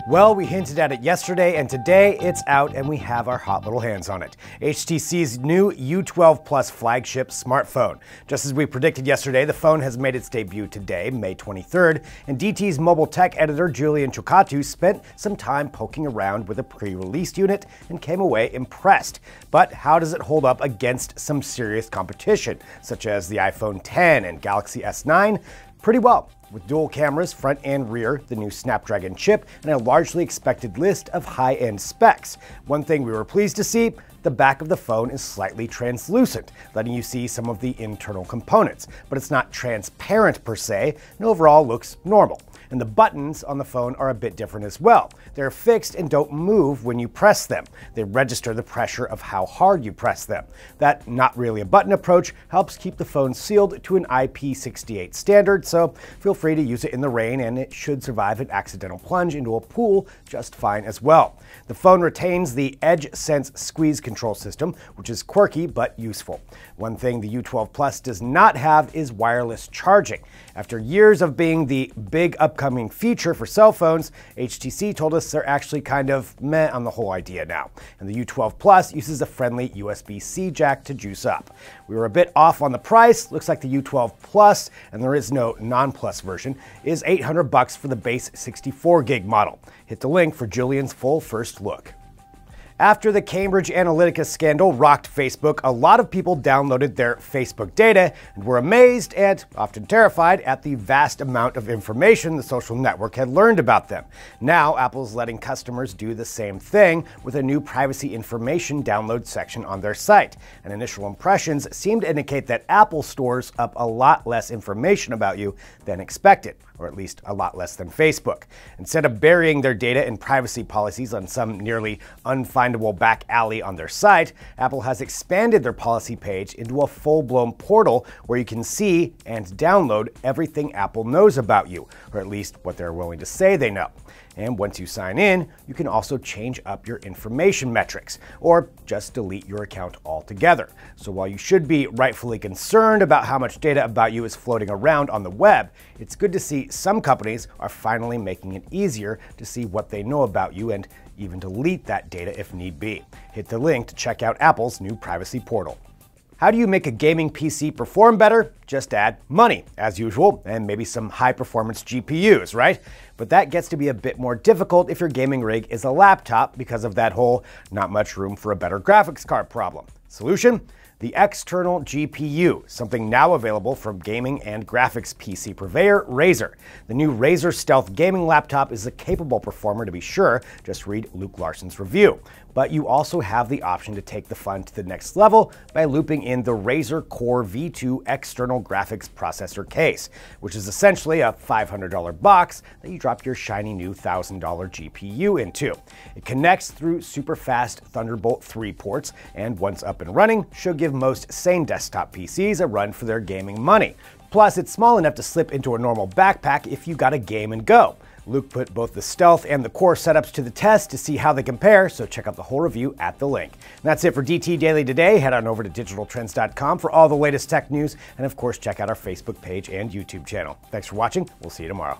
Well, we hinted at it yesterday, and today it's out and we have our hot little hands on it. HTC's new U12 Plus flagship smartphone. Just as we predicted yesterday, the phone has made its debut today, May 23rd, and DT's mobile tech editor Julian Chokatu spent some time poking around with a pre-release unit and came away impressed. But how does it hold up against some serious competition, such as the iPhone X and Galaxy S9? Pretty well. With dual cameras, front and rear, the new Snapdragon chip, and a largely expected list of high-end specs. One thing we were pleased to see, the back of the phone is slightly translucent, letting you see some of the internal components, but it's not transparent per se, and overall looks normal. And the buttons on the phone are a bit different as well. They're fixed and don't move when you press them. They register the pressure of how hard you press them. That not really a button approach helps keep the phone sealed to an IP68 standard, so feel free to use it in the rain and it should survive an accidental plunge into a pool just fine as well. The phone retains the Edge Sense squeeze control system, which is quirky but useful. One thing the U12 Plus does not have is wireless charging. After years of being the big upcoming feature for cell phones, HTC told us they're actually kind of meh on the whole idea now. And the U12 Plus uses a friendly USB-C jack to juice up. We were a bit off on the price. Looks like the U12 Plus, and there is no non-Plus version, is $800 for the base 64 gig model. Hit the link for Julian's full first look. After the Cambridge Analytica scandal rocked Facebook, a lot of people downloaded their Facebook data and were amazed and often terrified at the vast amount of information the social network had learned about them. Now, Apple's letting customers do the same thing with a new privacy information download section on their site. And initial impressions seem to indicate that Apple stores up a lot less information about you than expected, or at least a lot less than Facebook. Instead of burying their data in privacy policies on some nearly unfindable back alley on their site, Apple has expanded their policy page into a full-blown portal where you can see and download everything Apple knows about you, or at least what they're willing to say they know. And once you sign in, you can also change up your information metrics, or just delete your account altogether. So while you should be rightfully concerned about how much data about you is floating around on the web, it's good to see some companies are finally making it easier to see what they know about you and even delete that data if need be. Hit the link to check out Apple's new privacy portal. How do you make a gaming PC perform better? Just add money, as usual, and maybe some high-performance GPUs, right? But that gets to be a bit more difficult if your gaming rig is a laptop because of that whole not much room for a better graphics card problem. Solution? The external GPU, something now available from gaming and graphics PC purveyor Razer. The new Razer Stealth gaming laptop is a capable performer to be sure, just read Luke Larson's review. But you also have the option to take the fun to the next level by looping in the Razer Core V2 external graphics processor case, which is essentially a $500 box that you drop your shiny new $1,000 GPU into. It connects through super fast Thunderbolt 3 ports, and once up and running, should give most sane desktop PCs a run for their gaming money. Plus, it's small enough to slip into a normal backpack if you gotta game and go. Luke put both the Stealth and the Core setups to the test to see how they compare, so check out the whole review at the link. And that's it for DT Daily today. Head on over to digitaltrends.com for all the latest tech news, and of course check out our Facebook page and YouTube channel. Thanks for watching. We'll see you tomorrow.